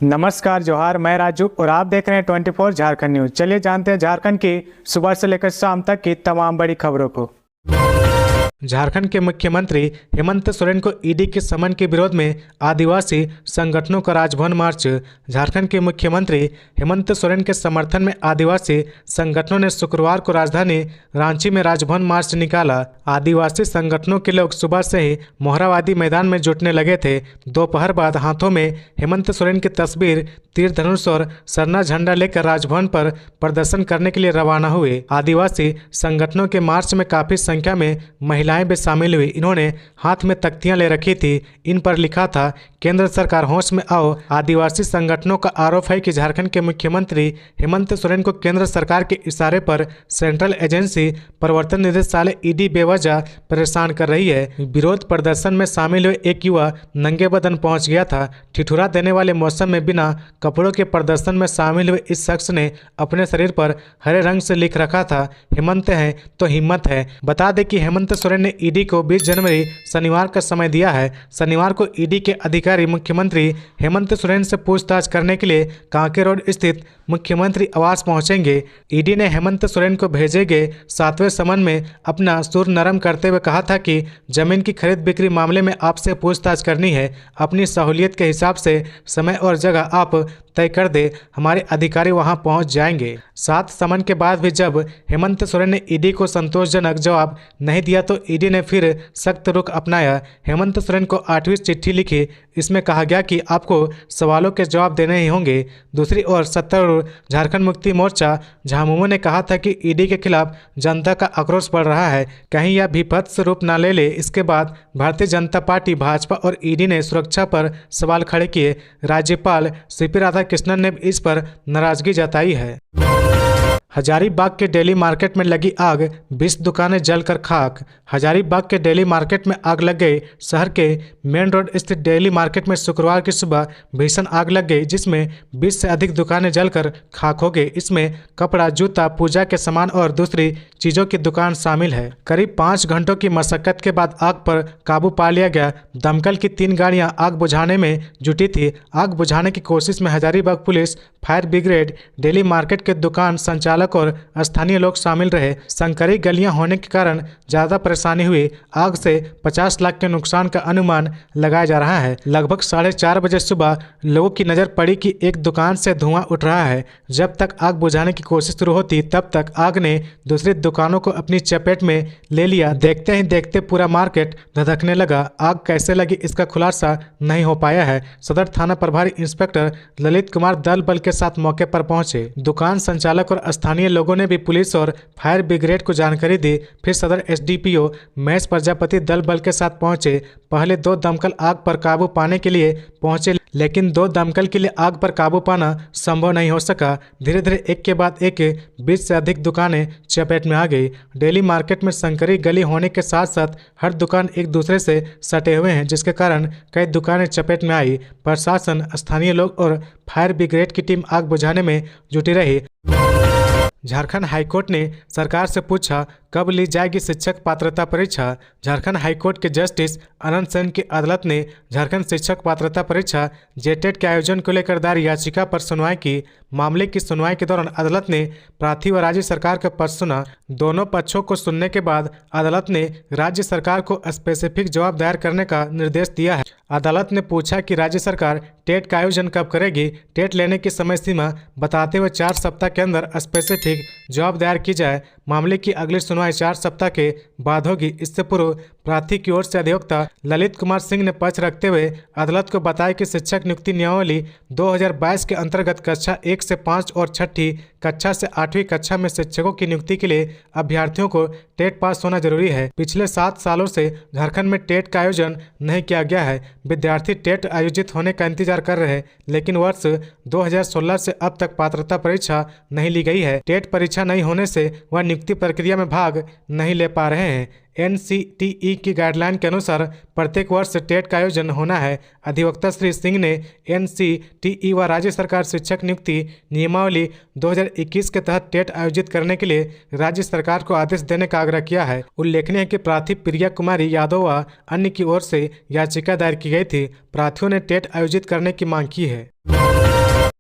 नमस्कार जोहार, मैं राजू और आप देख रहे हैं 24 झारखंड न्यूज। चलिए जानते हैं झारखंड की सुबह से लेकर शाम तक की तमाम बड़ी खबरों को। झारखंड के मुख्यमंत्री हेमंत सोरेन को ईडी के समन के विरोध में आदिवासी संगठनों का राजभवन मार्च। झारखंड के मुख्यमंत्री हेमंत सोरेन के समर्थन में आदिवासी संगठनों ने शुक्रवार को राजधानी रांची में राजभवन मार्च निकाला। आदिवासी संगठनों के लोग सुबह से ही मोहराबादी मैदान में जुटने लगे थे। दोपहर बाद हाथों में हेमंत सोरेन की तस्वीर, तीर धनुष और सरना झंडा लेकर राजभवन पर प्रदर्शन करने के लिए रवाना हुए। आदिवासी संगठनों के मार्च में काफी संख्या में महिलाएं भी शामिल हुई। इन्होंने हाथ में तख्तियां ले रखी थी। इन पर लिखा था, केंद्र सरकार होश में आओ। आदिवासी संगठनों का आरोप है कि झारखंड के मुख्यमंत्री हेमंत सोरेन को केंद्र सरकार के इशारे पर सेंट्रल एजेंसी प्रवर्तन निदेशालय ईडी बेवजह परेशान कर रही है। विरोध प्रदर्शन में शामिल हुए एक युवा नंगे बदन पहुंच गया था। ठिठुरा देने वाले मौसम में बिना कपड़ों के प्रदर्शन में शामिल हुए इस शख्स ने अपने शरीर पर हरे रंग से लिख रखा था, हेमंत है तो हिम्मत है। बता दें कि हेमंत सोरेन ने ईडी को 20 जनवरी शनिवार का समय दिया है। शनिवार को ईडी के अधिकारी मुख्यमंत्री हेमंत सोरेन से पूछताछ करने के लिए कांके रोड स्थित मुख्यमंत्री आवास पहुंचेंगे। ईडी ने हेमंत सोरेन को भेजे गए 7वें समन में अपना सुर नरम करते हुए कहा था कि जमीन की खरीद बिक्री मामले में आपसे पूछताछ करनी है। अपनी सहूलियत के हिसाब से समय और जगह आप तय कर दे, हमारे अधिकारी वहां पहुंच जाएंगे। 7 समन के बाद भी जब हेमंत सोरेन ने ईडी को संतोषजनक जवाब नहीं दिया तो ईडी ने फिर सख्त रुख अपनाया। हेमंत सोरेन को 8वीं चिट्ठी लिखी। इसमें कहा गया कि आपको सवालों के जवाब देने ही होंगे। दूसरी ओर सत्तारूढ़ झारखंड मुक्ति मोर्चा झामुमो ने कहा था कि ईडी के खिलाफ जनता का आक्रोश बढ़ रहा है, कहीं यह विभत्स रूप न ले ले। इसके बाद भारतीय जनता पार्टी, भाजपा और ईडी ने सुरक्षा पर सवाल खड़े किए। राज्यपाल सीपी राधाकृष्णन ने इस पर नाराजगी जताई है। हजारीबाग के डेली मार्केट में लगी आग, 20 दुकानें जलकर खाक। हजारीबाग के डेली मार्केट में आग लग गई। शहर के मेन रोड स्थित डेली मार्केट में शुक्रवार की सुबह भीषण आग लग गई, जिसमें 20 से अधिक दुकानें जलकर खाक हो गई। इसमें कपड़ा, जूता, पूजा के सामान और दूसरी चीजों की दुकान शामिल है। करीब 5 घंटों की मशक्कत के बाद आग पर काबू पा लिया गया। दमकल की 3 गाड़ियां आग बुझाने में जुटी थी। आग बुझाने की कोशिश में Hazaribagh police, fire brigade, daily market के दुकान संचालक और स्थानीय लोग शामिल रहे। संकरी गलियां होने के कारण ज्यादा परेशानी हुई। आग से 50 लाख के नुकसान का अनुमान लगाया जा रहा है। लगभग 4:30 बजे सुबह लोगों की नजर पड़ी कि एक दुकान से धुआं उठ रहा है। जब तक आग बुझाने की कोशिश शुरू होती तब तक आग ने दूसरी दुकानों को अपनी चपेट में ले लिया। देखते ही देखते पूरा मार्केट धधकने लगा। आग कैसे लगी इसका खुलासा नहीं हो पाया है। सदर थाना प्रभारी इंस्पेक्टर ललित कुमार दल बल के साथ मौके पर पहुंचे। दुकान संचालक और स्थानीय लोगों ने भी पुलिस और फायर ब्रिगेड को जानकारी दी। फिर सदर एसडीपीओ महेश प्रजापति दल बल के साथ पहुंचे। पहले 2 दमकल आग पर काबू पाने के लिए पहुंचे, लेकिन 2 दमकल के लिए आग पर काबू पाना संभव नहीं हो सका। धीरे धीरे एक के बाद एक 20 से अधिक दुकानें चपेट में आ गई। डेली मार्केट में संकरी गली होने के साथ साथ हर दुकान एक दूसरे से सटे हुए हैं, जिसके कारण कई दुकानें चपेट में आई। प्रशासन, स्थानीय लोग और फायर ब्रिगेड की टीम आग बुझाने में जुटी रही। झारखंड हाईकोर्ट ने सरकार से पूछा, कब ली जाएगी शिक्षक पात्रता परीक्षा। झारखंड हाईकोर्ट के जस्टिस अनंत सेन की अदालत ने झारखंड शिक्षक पात्रता परीक्षा जेटेट के आयोजन को लेकर दायर याचिका पर सुनवाई की। मामले की सुनवाई के दौरान अदालत ने प्रांतीय व राज्य सरकार का पक्ष सुना। दोनों पक्षों को सुनने के बाद अदालत ने राज्य सरकार को स्पेसिफिक जवाब दायर करने का निर्देश दिया है। अदालत ने पूछा कि राज्य सरकार टेट का आयोजन कब करेगी। टेट लेने की समय सीमा बताते हुए 4 सप्ताह के अंदर स्पेसिफिक जवाब दायर की जाए। मामले की अगली सुनवाई 4 सप्ताह के बाद होगी। इससे पूर्व प्रार्थी की ओर से अधिवक्ता ललित कुमार सिंह ने पक्ष रखते हुए अदालत को बताया कि शिक्षक नियुक्ति नियमावली 2022 के अंतर्गत कक्षा 1 से 5 और 6ठी कक्षा से 8वीं कक्षा में शिक्षकों की नियुक्ति के लिए अभ्यर्थियों को टेट पास होना जरूरी है। पिछले 7 सालों से झारखंड में टेट का आयोजन नहीं किया गया है। विद्यार्थी टेट आयोजित होने का इंतजार कर रहे हैं, लेकिन वर्ष 2016 से अब तक पात्रता परीक्षा नहीं ली गई है। टेट परीक्षा नहीं होने से वह नियुक्ति प्रक्रिया में भाग नहीं ले पा रहे हैं। NCTE की गाइडलाइन के अनुसार प्रत्येक वर्ष टेट का आयोजन होना है। अधिवक्ता श्री सिंह ने NCTE व राज्य सरकार शिक्षक नियुक्ति नियमावली 2021 के तहत टेट आयोजित करने के लिए राज्य सरकार को आदेश देने का आग्रह किया है। उल्लेखनीय है कि प्रार्थी प्रिया कुमारी यादव व अन्य की ओर से याचिका दायर की गई थी। प्रार्थियों ने टेट आयोजित करने की मांग की है।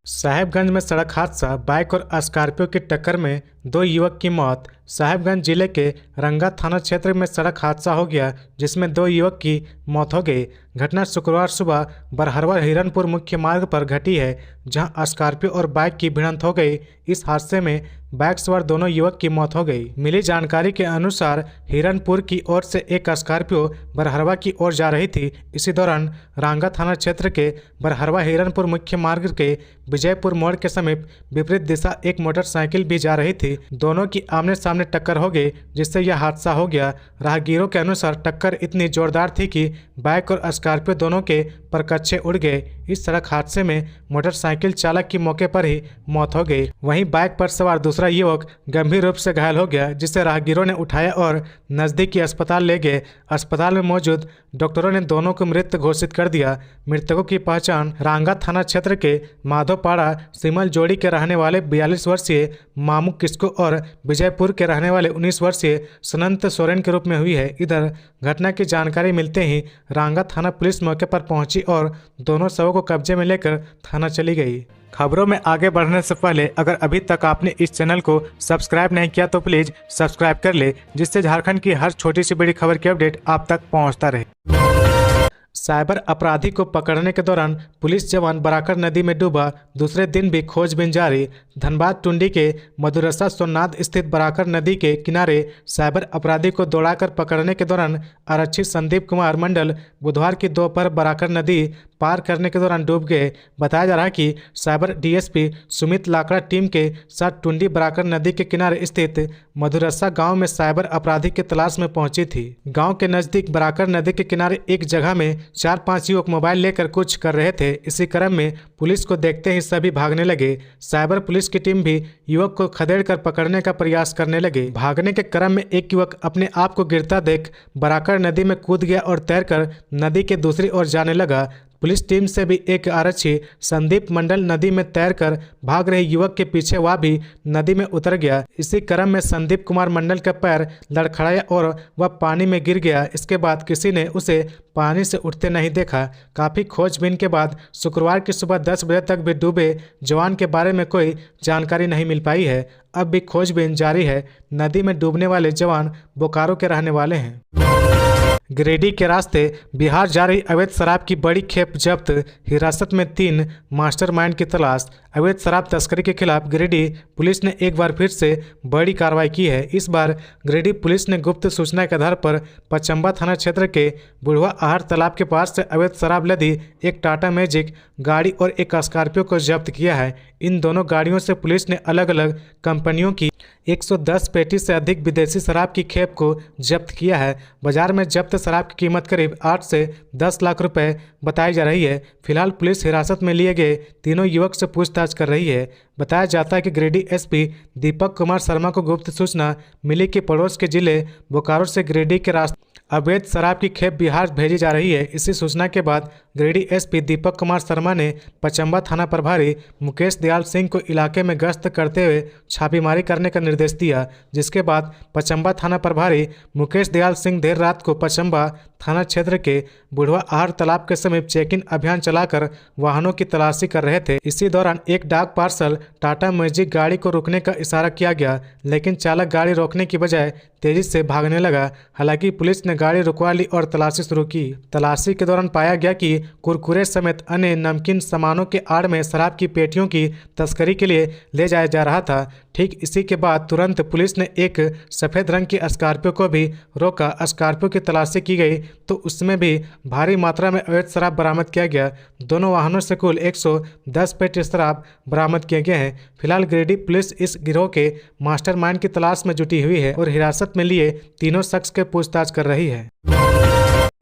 साहेबगंज में सड़क हादसा, बाइक और स्कॉर्पियो की टक्कर में 2 युवक की मौत। साहेबगंज जिले के रंगा थाना क्षेत्र में सड़क हादसा हो गया जिसमें 2 युवक की मौत हो गई। घटना शुक्रवार सुबह बरहरवा हिरनपुर मुख्य मार्ग पर घटी है, जहां स्कॉर्पियो और बाइक की भिड़ंत हो गई। इस हादसे में बाइक सवार दोनों युवक की मौत हो गई। मिली जानकारी के अनुसार हिरनपुर की ओर से एक स्कॉर्पियो बरहरवा की ओर जा रही थी। इसी दौरान रांगा थाना क्षेत्र के बरहरवा हिरनपुर मुख्य मार्ग के विजयपुर मोड़ के समीप विपरीत दिशा एक मोटरसाइकिल भी जा रही थी। दोनों की आमने सामने टक्कर हो गई जिससे यह हादसा हो गया। राहगीरों के अनुसार टक्कर इतनी जोरदार थी कि बाइक और स्कॉर्पियो दोनों के परकच्चे उड़ गए। इस सड़क हादसे में मोटरसाइकिल चालक की मौके पर ही मौत हो गई। वहीं बाइक पर सवार दूसरा युवक गंभीर रूप से घायल हो गया, जिसे राहगीरों ने उठाया और नजदीकी अस्पताल ले गए। अस्पताल में मौजूद डॉक्टरों ने दोनों को मृत घोषित कर दिया। मृतकों की पहचान रांगा थाना क्षेत्र के माधोपाड़ा सिमल जोड़ी के रहने वाले 42 वर्षीय मामू किस्को और विजयपुर के रहने वाले 19 वर्षीय सनंत सोरेन के रूप में हुई है। इधर घटना की जानकारी मिलते ही रांगा थाना पुलिस मौके पर पहुंची और दोनों शवों को कब्जे में लेकर थाना चली गई। खबरों में आगे बढ़ने से पहले अगर अभी तक आपने इस चैनल को सब्सक्राइब नहीं किया तो प्लीज सब्सक्राइब कर ले, जिससे झारखंड की हर छोटी सी बड़ी खबर की अपडेट आप तक पहुंचता रहे। साइबर अपराधी को पकड़ने के दौरान पुलिस जवान बराकर नदी में डूबा, दूसरे दिन भी खोजबीन जारी। धनबाद टुंडी के मधुरसा सोमनाथ स्थित बराकर नदी के किनारे साइबर अपराधी को दौड़ाकर पकड़ने के दौरान आरक्षी संदीप कुमार मंडल बुधवार की दोपहर बराकर नदी पार करने के दौरान डूब गए। बताया जा रहा है कि cyber DSP Sumit Lakra team के साथ टुंडी बराकर नदी के किनारे स्थित मधुरसा गांव में साइबर अपराधी की तलाश में पहुंची थी। गांव के नजदीक बराकर नदी के किनारे एक जगह में 4-5 युवक मोबाइल लेकर कुछ कर रहे थे। इसी क्रम में पुलिस को देखते ही सभी भागने लगे। साइबर पुलिस की टीम भी युवक को खदेड़कर पकड़ने का प्रयास करने लगे। भागने के क्रम में एक युवक अपने आप को गिरता देख बराकर नदी में कूद गया और तैरकर नदी के दूसरी ओर जाने लगा। पुलिस टीम से भी एक आरक्षी संदीप मंडल नदी में तैरकर भाग रहे युवक के पीछे वह भी नदी में उतर गया। इसी क्रम में संदीप कुमार मंडल का पैर लड़खड़ाया और वह पानी में गिर गया। इसके बाद किसी ने उसे पानी से उठते नहीं देखा। काफ़ी खोजबीन के बाद शुक्रवार की सुबह 10 बजे तक भी डूबे जवान के बारे में कोई जानकारी नहीं मिल पाई है। अब भी खोजबीन जारी है। नदी में डूबने वाले जवान बोकारो के रहने वाले हैं। गिरिडीह के रास्ते बिहार जा रही अवैध शराब की बड़ी खेप जब्त, हिरासत में 3 मास्टरमाइंड की तलाश। अवैध शराब तस्करी के खिलाफ गिरिडीह पुलिस ने एक बार फिर से बड़ी कार्रवाई की है। इस बार गिरिडीह पुलिस ने गुप्त सूचना के आधार पर पचम्बा थाना क्षेत्र के बुढ़वा आहर तालाब के पास से अवैध शराब लदी एक टाटा मैजिक गाड़ी और एक स्कॉर्पियो को जब्त किया है। इन दोनों गाड़ियों से पुलिस ने अलग अलग कंपनियों की 110 पेटी से अधिक विदेशी शराब की खेप को जब्त किया है। बाजार में जब्त शराब की कीमत करीब 8 से 10 लाख रुपए बताई जा रही है। फिलहाल पुलिस हिरासत में लिए गए तीनों युवक से पूछताछ कर रही है। बताया जाता है कि गिरिडीह SP दीपक कुमार शर्मा को गुप्त सूचना मिली कि पड़ोस के जिले बोकारो से गिरिडीह के रास्ते अवैध शराब की खेप बिहार भेजी जा रही है। इसी सूचना के बाद गिरिडीह SP दीपक कुमार शर्मा ने पचम्बा थाना प्रभारी मुकेश दयाल सिंह को इलाके में गश्त करते हुए छापेमारी करने का निर्देश दिया, जिसके बाद पचम्बा थाना प्रभारी मुकेश दयाल सिंह देर रात को पचम्बा थाना क्षेत्र के बुढ़वा आहर तालाब के समीप चेकिंग अभियान चलाकर वाहनों की तलाशी कर रहे थे। इसी दौरान एक डाक पार्सल टाटा मैजिक गाड़ी को रोकने का इशारा किया गया, लेकिन चालक गाड़ी रोकने की बजाय तेजी से भागने लगा। हालांकि पुलिस ने गाड़ी रुकवा ली और तलाशी शुरू की। तलाशी के दौरान पाया गया कि कुरकुरे समेत अन्य नमकीन सामानों के आड़ में शराब की पेटियों की तस्करी के लिए ले जाया जा रहा था। ठीक इसी के बाद तुरंत पुलिस ने एक सफ़ेद रंग की स्कॉर्पियो को भी रोका। स्कॉर्पियो की तलाशी की गई तो उसमें भी भारी मात्रा में अवैध शराब बरामद किया गया। दोनों वाहनों से कुल 110 पेटी शराब बरामद किए गए हैं। फिलहाल गिरिडीह पुलिस इस गिरोह के मास्टरमाइंड की तलाश में जुटी हुई है और हिरासत में लिए तीनों शख्स के पूछताछ कर रही है।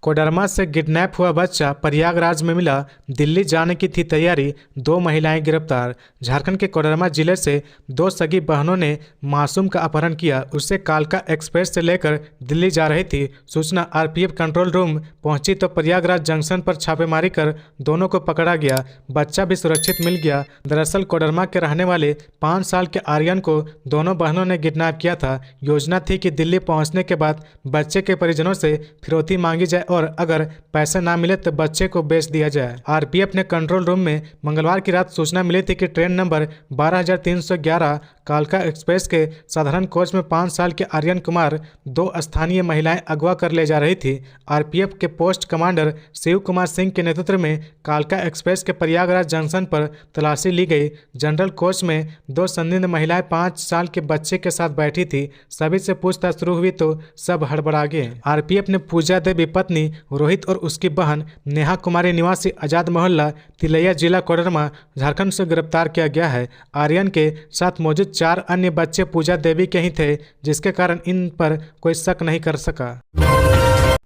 कोडरमा से किडनैप हुआ बच्चा प्रयागराज में मिला, दिल्ली जाने की थी तैयारी, 2 महिलाएं गिरफ्तार। झारखंड के कोडरमा जिले से 2 सगी बहनों ने मासूम का अपहरण किया। उससे कालका एक्सप्रेस से लेकर दिल्ली जा रही थी। सूचना आरपीएफ कंट्रोल रूम पहुंची तो प्रयागराज जंक्शन पर छापेमारी कर दोनों को पकड़ा गया। बच्चा भी सुरक्षित मिल गया। दरअसल कोडरमा के रहने वाले 5 साल के आर्यन को दोनों बहनों ने किडनैप किया था। योजना थी कि दिल्ली पहुंचने के बाद बच्चे के परिजनों से फिरौती मांगी जाए और अगर पैसे ना मिले तो बच्चे को बेच दिया जाए। आरपीएफ ने कंट्रोल रूम में मंगलवार की रात सूचना मिली थी कि ट्रेन नंबर 12311 कालका एक्सप्रेस के साधारण कोच में 5 साल के आर्यन कुमार 2 स्थानीय महिलाएं अगवा कर ले जा रही थी। आरपीएफ के पोस्ट कमांडर शिव कुमार सिंह के नेतृत्व में कालका एक्सप्रेस के प्रयागराज जंक्शन पर तलाशी ली गई। जनरल कोच में 2 संदिग्ध महिलाएं 5 साल के बच्चे के साथ बैठी थी। सभी से पूछताछ शुरू हुई तो सब हड़बड़ा गए। आरपीएफ ने पूजा देवी पत्नी रोहित और उसकी बहन नेहा कुमारी निवासी आजाद मोहल्ला तिलैया जिला कोडरमा झारखंड से गिरफ्तार किया गया है। आर्यन के साथ मौजूद 4 अन्य बच्चे पूजा देवी के ही थे, जिसके कारण इन पर कोई शक नहीं कर सका।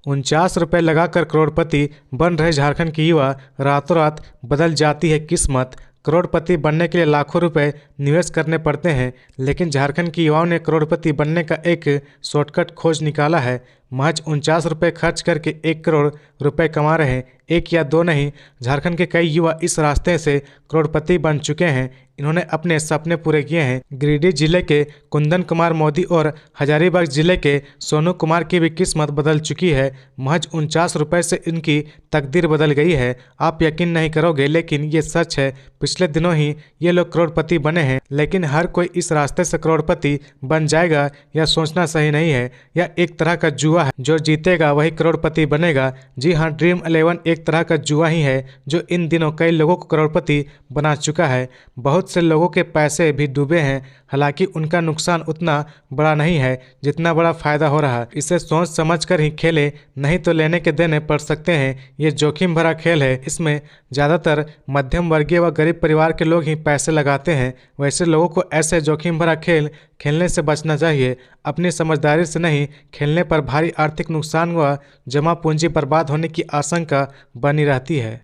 49 रुपये लगाकर करोड़पति बन रहे झारखंड की युवा, रातों रात बदल जाती है किस्मत। करोड़पति बनने के लिए लाखों रुपए निवेश करने पड़ते हैं, लेकिन झारखंड की युवाओं ने करोड़पति बनने का एक शॉर्टकट खोज निकाला है। महज 49 रुपये खर्च करके 1 करोड़ रुपए कमा रहे हैं। 1 या 2 नहीं, झारखंड के कई युवा इस रास्ते से करोड़पति बन चुके हैं। इन्होंने अपने सपने पूरे किए हैं। गिरिडीह जिले के कुंदन कुमार मोदी और हजारीबाग जिले के सोनू कुमार की भी किस्मत बदल चुकी है। महज 49 रुपये से इनकी तकदीर बदल गई है। आप यकीन नहीं करोगे, लेकिन ये सच है। पिछले दिनों ही ये लोग करोड़पति बने हैं, लेकिन हर कोई इस रास्ते से करोड़पति बन जाएगा यह सोचना सही नहीं है। यह एक तरह का जुआ है, जो जीतेगा वही करोड़पति बनेगा। जी हाँ, ड्रीम 11 एक तरह का जुआ ही है, जो इन दिनों कई लोगों को करोड़पति बना चुका है। बहुत से लोगों के पैसे भी डूबे हैं, हालांकि उनका नुकसान उतना बड़ा नहीं है जितना बड़ा फायदा हो रहा है। इसे सोच समझ कर ही खेले, नहीं तो लेने के देने पड़ सकते हैं। ये जोखिम भरा खेल है। इसमें ज़्यादातर मध्यम वर्गीय व गरीब परिवार के लोग ही पैसे लगाते हैं। वैसे लोगों को ऐसे जोखिम भरा खेल खेलने से बचना चाहिए। अपनी समझदारी से नहीं खेलने पर भारी आर्थिक नुकसान व जमा पूंजी बर्बाद होने की आशंका बनी रहती है।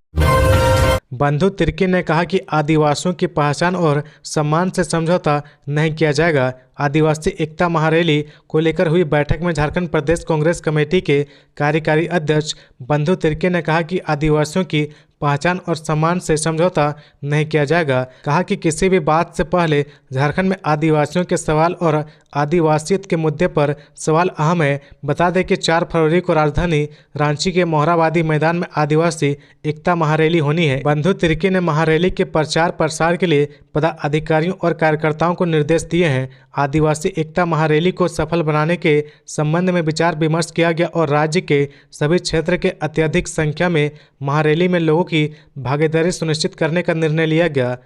बंधु तिर्की ने कहा कि आदिवासियों की पहचान और सम्मान से समझौता नहीं किया जाएगा। आदिवासी एकता महारैली को लेकर हुई बैठक में झारखंड प्रदेश कांग्रेस कमेटी के कार्यकारी अध्यक्ष बंधु तिर्की ने कहा कि आदिवासियों की पहचान और सम्मान से समझौता नहीं किया जाएगा। कहा कि किसी भी बात से पहले झारखंड में आदिवासियों के सवाल और आदिवासियत के मुद्दे पर सवाल अहम है। बता दें कि 4 फरवरी को राजधानी रांची के मोहराबादी मैदान में आदिवासी एकता महारैली होनी है। बंधु तिर्की ने महारैली के प्रचार प्रसार के लिए पदाधिकारियों और कार्यकर्ताओं को निर्देश दिए हैं। आदिवासी एकता महारैली को सफल बनाने के संबंध में विचार विमर्श किया गया और राज्य के सभी क्षेत्र के अत्यधिक संख्या में महारैली में लोगों की भागीदारी सुनिश्चित करने का निर्णय लिया गया।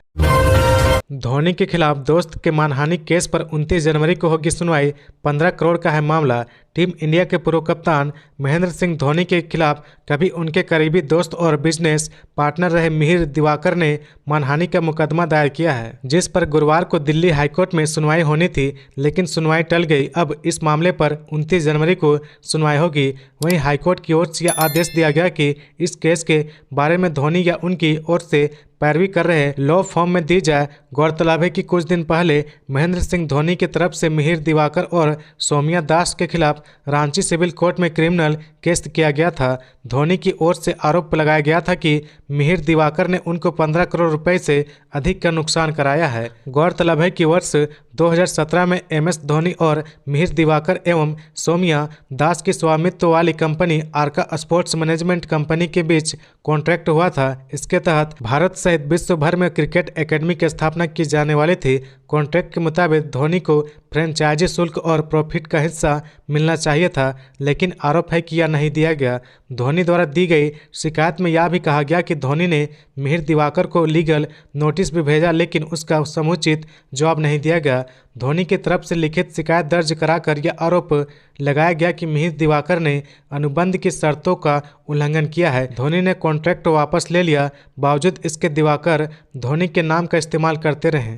धोनी के खिलाफ दोस्त के मानहानि केस पर 29 जनवरी को होगी सुनवाई। 15 करोड़ का है मामला। टीम इंडिया के पूर्व कप्तान महेंद्र सिंह धोनी के खिलाफ कभी उनके करीबी दोस्त और बिजनेस पार्टनर रहे मिहिर दिवाकर ने मानहानि का मुकदमा दायर किया है, जिस पर गुरुवार को दिल्ली हाईकोर्ट में सुनवाई होनी थी, लेकिन सुनवाई टल गई। अब इस मामले पर 29 जनवरी को सुनवाई होगी। वहीं हाईकोर्ट की ओर से यह आदेश दिया गया कि इस केस के बारे में धोनी या उनकी ओर से पैरवी कर रहे लॉ फॉर्म में दी जाए। गौरतलब है कि कुछ दिन पहले महेंद्र सिंह धोनी की तरफ से मिहिर दिवाकर और सौम्या दास के खिलाफ रांची सिविल कोर्ट में क्रिमिनल केस किया गया था। धोनी की ओर से आरोप लगाया गया था कि मिहिर दिवाकर ने उनको 15 करोड़ रुपए से अधिक का नुकसान कराया है। गौरतलब है कि वर्ष 2017 में MS धोनी और मिहिर दिवाकर एवं सौम्या दास की स्वामित्व वाली कंपनी आर्का स्पोर्ट्स मैनेजमेंट कंपनी के बीच कॉन्ट्रैक्ट हुआ था। इसके तहत भारत सहित विश्व भर में क्रिकेट एकेडमी की स्थापना की जाने वाली थी। कॉन्ट्रैक्ट के मुताबिक धोनी को फ्रेंचाइजी शुल्क और प्रॉफिट का हिस्सा मिलना चाहिए था, लेकिन आरोप है कि यह नहीं दिया गया। धोनी द्वारा दी गई शिकायत में यह भी कहा गया कि धोनी ने मिहिर दिवाकर को लीगल नोटिस भी भेजा, लेकिन उसका समुचित जवाब नहीं दिया गया। धोनी की तरफ से लिखित शिकायत दर्ज कराकर यह आरोप लगाया गया कि मिहिर दिवाकर ने अनुबंध की शर्तों का उल्लंघन किया है। धोनी ने कॉन्ट्रैक्ट वापस ले लिया, बावजूद इसके दिवाकर धोनी के नाम का इस्तेमाल करते रहे।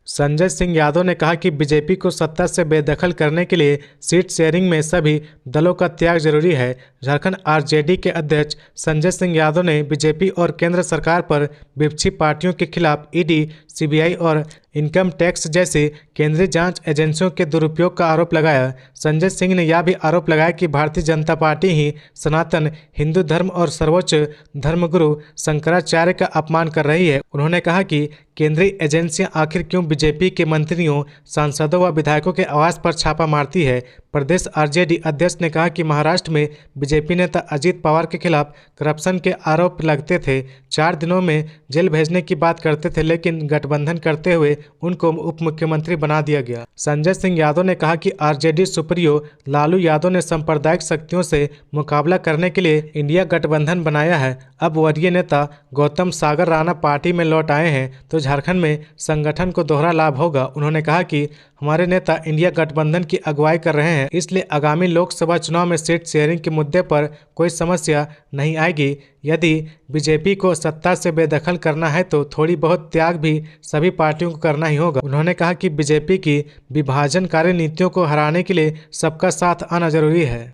संजय सिंह यादव ने कहा कि बीजेपी को सत्ता से बेदखल करने के लिए सीट शेयरिंग में सभी दलों का त्याग जरूरी है। झारखंड आरजेडी के अध्यक्ष संजय सिंह यादव ने बीजेपी और केंद्र सरकार पर विपक्षी पार्टियों के खिलाफ ईडी, सीबीआई और इनकम टैक्स जैसी केंद्रीय जांच एजेंसियों के दुरुपयोग का आरोप लगाया। संजय सिंह ने यह भी आरोप लगाया कि भारतीय जनता पार्टी ही सनातन हिंदू धर्म और सर्वोच्च धर्मगुरु शंकराचार्य का अपमान कर रही है। उन्होंने कहा कि केंद्रीय एजेंसियां आखिर क्यों बीजेपी के मंत्रियों, सांसदों व विधायकों के आवास पर छापा मारती है। प्रदेश आरजेडी अध्यक्ष ने कहा कि महाराष्ट्र में बीजेपी नेता अजीत पवार के खिलाफ करप्शन के आरोप लगते थे, 4 दिनों में जेल भेजने की बात करते थे, लेकिन गठबंधन करते हुए उनको उप मुख्यमंत्री बना दिया गया। संजय सिंह यादव ने कहा कि आरजेडी सुप्रीयो लालू यादव ने सांप्रदायिक शक्तियों से मुकाबला करने के लिए इंडिया गठबंधन बनाया है। अब वरीय नेता गौतम सागर राणा पार्टी में लौट आए हैं तो झारखंड में संगठन को दोहरा लाभ होगा। उन्होंने कहा कि हमारे नेता इंडिया गठबंधन की अगुवाई कर रहे हैं, इसलिए आगामी लोकसभा चुनाव में सीट शेयरिंग के मुद्दे पर कोई समस्या नहीं आएगी। यदि बीजेपी को सत्ता से बेदखल करना है तो थोड़ी बहुत त्याग भी सभी पार्टियों को करना ही होगा। उन्होंने कहा कि बीजेपी की विभाजनकारी नीतियों को हराने के लिए सबका साथ आना जरूरी है।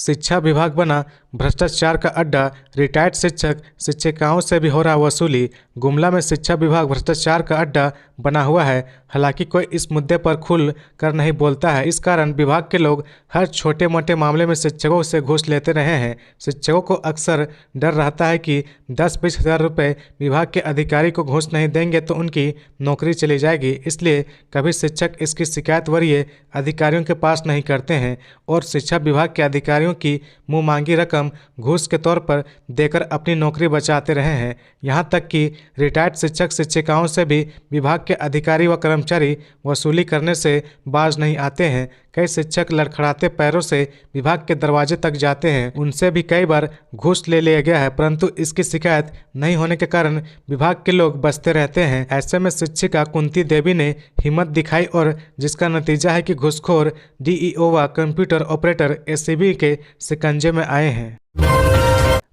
शिक्षा विभाग बना भ्रष्टाचार का अड्डा, रिटायर्ड शिक्षक शिक्षिकाओं से भी हो रहा वसूली। गुमला में शिक्षा विभाग भ्रष्टाचार का अड्डा बना हुआ है। हालांकि कोई इस मुद्दे पर खुल कर नहीं बोलता है। इस कारण विभाग के लोग हर छोटे मोटे मामले में शिक्षकों से घूस लेते रहे हैं। शिक्षकों को अक्सर डर रहता है कि 10-20 हज़ार रुपये विभाग के अधिकारी को घूस नहीं देंगे तो उनकी नौकरी चली जाएगी। इसलिए कभी शिक्षक इसकी शिकायत वरीय अधिकारियों के पास नहीं करते हैं और शिक्षा विभाग के अधिकारियों की मुँह मांगी रकम घूस के तौर पर देकर अपनी नौकरी बचाते रहे हैं। यहाँ तक कि रिटायर्ड शिक्षक शिक्षिकाओं से भी विभाग के अधिकारी व कर्मचारी वसूली करने से बाज नहीं आते हैं। कई शिक्षक लड़खड़ाते पैरों से विभाग के दरवाजे तक जाते हैं। उनसे भी कई बार घूस ले लिया गया है, परंतु इसकी शिकायत नहीं होने के कारण विभाग के लोग बचते रहते हैं। ऐसे में शिक्षिका कुंती देवी ने हिम्मत दिखाई और जिसका नतीजा है कि घूसखोर डीईओ व कंप्यूटर ऑपरेटर एसीबी के शिकंजे में आए हैं।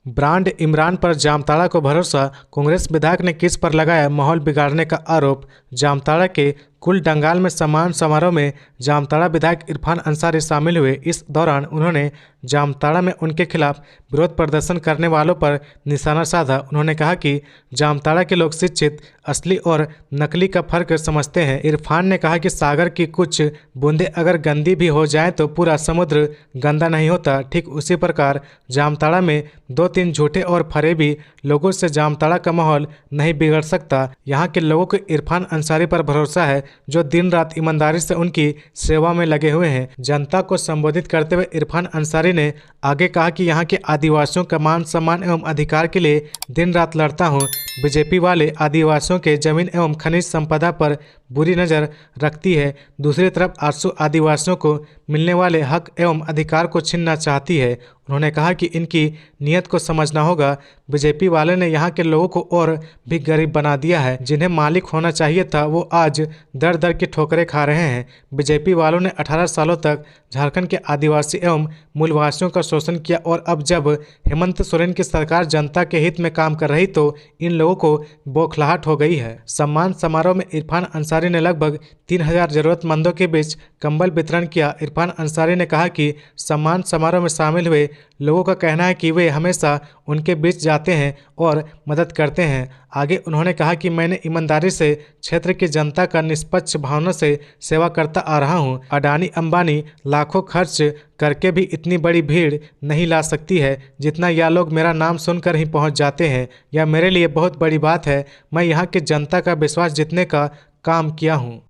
ब्रांड इमरान पर जामताड़ा को भरोसा, कांग्रेस विधायक ने किस पर लगाया माहौल बिगाड़ने का आरोप। जामताड़ा के कुल डंगाल में सम्मान समारोह में जामताड़ा विधायक इरफान अंसारी शामिल हुए। इस दौरान उन्होंने जामताड़ा में उनके खिलाफ विरोध प्रदर्शन करने वालों पर निशाना साधा। उन्होंने कहा कि जामताड़ा के लोग शिक्षित, असली और नकली का फर्क समझते हैं। इरफान ने कहा कि सागर की कुछ बूंदें अगर गंदी भी हो जाएं तो पूरा समुद्र गंदा नहीं होता। ठीक उसी प्रकार जामताड़ा में 2-3 झूठे और फरेबी लोगों से जामताड़ा का माहौल नहीं बिगड़ सकता। यहाँ के लोगों को इरफान अंसारी पर भरोसा है, जो दिन रात ईमानदारी से उनकी सेवा में लगे हुए हैं। जनता को संबोधित करते हुए इरफान अंसारी ने आगे कहा कि यहाँ के आदिवासियों का मान सम्मान एवं अधिकार के लिए दिन रात लड़ता हूँ। बीजेपी वाले आदिवासियों के जमीन एवं खनिज संपदा पर बुरी नज़र रखती है, दूसरी तरफ आरसू आदिवासियों को मिलने वाले हक एवं अधिकार को छीनना चाहती है। उन्होंने कहा कि इनकी नीयत को समझना होगा। बीजेपी वाले ने यहाँ के लोगों को और भी गरीब बना दिया है। जिन्हें मालिक होना चाहिए था वो आज दर दर की ठोकरें खा रहे हैं। बीजेपी वालों ने 18 सालों तक झारखंड के आदिवासी एवं मूलवासियों का शोषण किया और अब जब हेमंत सोरेन की सरकार जनता के हित में काम कर रही तो इन लोगों को बौखलाहट हो गई है। सम्मान समारोह में इरफान अंसारी ने लगभग 3000 जरूरतमंदों के बीच कंबल वितरण किया। इरफान अंसारी ने कहा कि सम्मान समारोह में शामिल हुए लोगों का कहना है कि वे हमेशा उनके बीच जाते हैं और मदद करते हैं। आगे उन्होंने कहा कि मैंने ईमानदारी से क्षेत्र की जनता का निष्पक्ष भावना से सेवा करता आ रहा हूं। अडानी अंबानी लाखों खर्च करके भी इतनी बड़ी भीड़ नहीं ला सकती है जितना यह लोग मेरा नाम सुनकर ही पहुंच जाते हैं। यह मेरे लिए बहुत बड़ी बात है। मैं यहाँ की जनता का विश्वास जीतने का काम किया हूँ।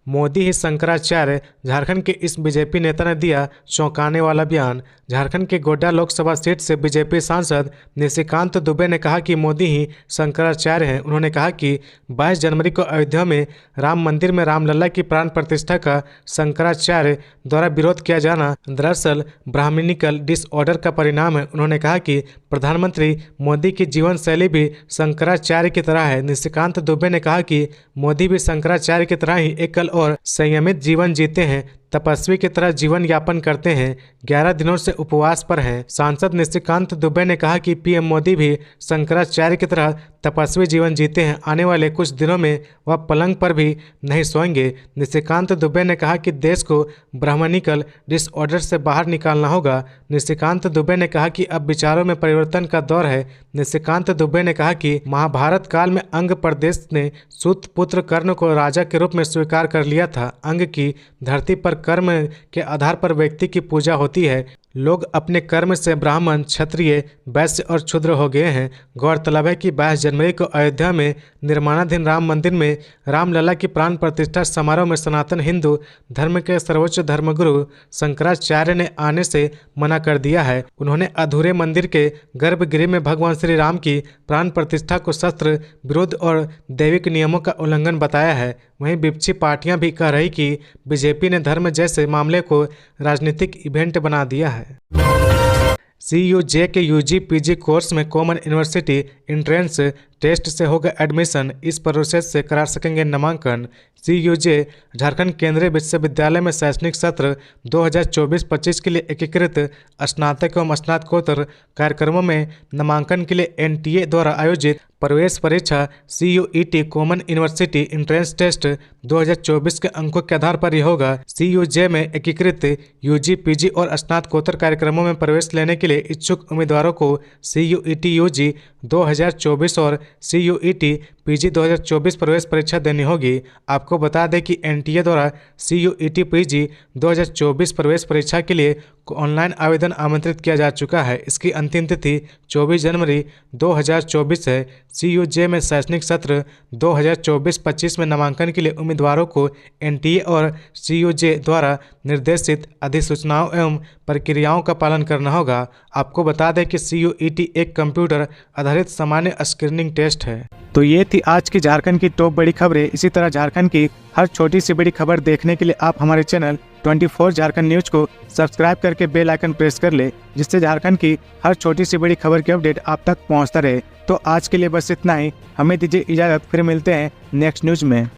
मोदी ही शंकराचार्य, झारखंड के इस बीजेपी नेता ने दिया चौंकाने वाला बयान। झारखंड के गोड्डा लोकसभा सीट से बीजेपी सांसद निशिकांत दुबे ने कहा कि मोदी ही शंकराचार्य हैं। उन्होंने कहा कि 22 जनवरी को अयोध्या में राम मंदिर में रामलला की प्राण प्रतिष्ठा का शंकराचार्य द्वारा विरोध किया जाना दरअसल ब्राह्मणिकल डिसऑर्डर का परिणाम है। उन्होंने कहा कि प्रधानमंत्री मोदी की जीवन शैली भी शंकराचार्य की तरह है। निशिकांत दुबे ने कहा कि मोदी भी शंकराचार्य की तरह ही एकल और संयमित जीवन जीते हैं। तपस्वी की तरह जीवन यापन करते हैं, 11 दिनों से उपवास पर हैं। सांसद निशिकांत दुबे ने कहा कि पीएम मोदी भी शंकराचार्य की तरह तपस्वी जीवन जीते हैं। आने वाले कुछ दिनों में वह पलंग पर भी नहीं सोएंगे। निशिकांत दुबे ने कहा कि देश को ब्राह्मणिकल डिसऑर्डर से बाहर निकालना होगा। निशिकांत दुबे ने कहा कि अब विचारों में परिवर्तन का दौर है। निशिकांत दुबे ने कहा कि महाभारत काल में अंग प्रदेश ने सूत पुत्र कर्ण को राजा के रूप में स्वीकार कर लिया था। अंग की धरती पर कर्म के आधार पर व्यक्ति की पूजा होती है। लोग अपने कर्म से ब्राह्मण, क्षत्रिय, वैश्य और शूद्र हो गए हैं। गौरतलब है कि 22 जनवरी को अयोध्या में निर्माणाधीन राम मंदिर में रामलला की प्राण प्रतिष्ठा समारोह में सनातन हिंदू धर्म के सर्वोच्च धर्मगुरु शंकराचार्य ने आने से मना कर दिया है। उन्होंने अधूरे मंदिर के गर्भगृह में भगवान श्री राम की प्राण प्रतिष्ठा को शस्त्र विरोध और दैविक नियमों का उल्लंघन बताया है। वहीं विपक्षी पार्टियां भी कह रही कि बीजेपी ने धर्म जैसे मामले को राजनीतिक इवेंट बना दिया है। CUJ के UG PG कोर्स में कॉमन यूनिवर्सिटी एंट्रेंस टेस्ट से होगा एडमिशन। इस प्रोसेस से करा सकेंगे नामांकन। CUJ झारखंड केंद्रीय विश्वविद्यालय में शैक्षणिक सत्र 2024-25 के लिए एकीकृत स्नातक एवं स्नातकोत्तर कार्यक्रमों में नामांकन के लिए NTA द्वारा आयोजित प्रवेश परीक्षा CUET common university entrance test 2024 के अंकों के आधार पर ही होगा। CUJ में एकीकृत UG PG और स्नातकोत्तर कार्यक्रमों में प्रवेश लेने के लिए इच्छुक उम्मीदवारों को CUET UG 2024 और CUET PG 2024 प्रवेश परीक्षा देनी होगी। आपको बता दें कि NTA द्वारा CUET PG 2024 प्रवेश परीक्षा के लिए ऑनलाइन आवेदन आमंत्रित किया जा चुका है। इसकी अंतिम तिथि 24 जनवरी 2024 है। CUJ में शैक्षणिक सत्र 2024-25 में नामांकन के लिए उम्मीदवारों को NTA और CUJ द्वारा निर्देशित अधिसूचनाओं एवं प्रक्रियाओं का पालन करना होगा। आपको बता दें कि CUET एक कंप्यूटर आधारित सामान्य स्क्रीनिंग टेस्ट है। तो ये थी आज की झारखंड की टॉप बड़ी खबरें। इसी तरह झारखंड की हर छोटी सी बड़ी खबर देखने के लिए आप हमारे चैनल 24 झारखंड न्यूज को सब्सक्राइब करके बेल आइकन प्रेस कर ले, जिससे झारखंड की हर छोटी सी बड़ी खबर की अपडेट आप तक पहुंचता रहे। तो आज के लिए बस इतना ही। हमें दीजिए इजाजत, फिर मिलते हैं नेक्स्ट न्यूज में।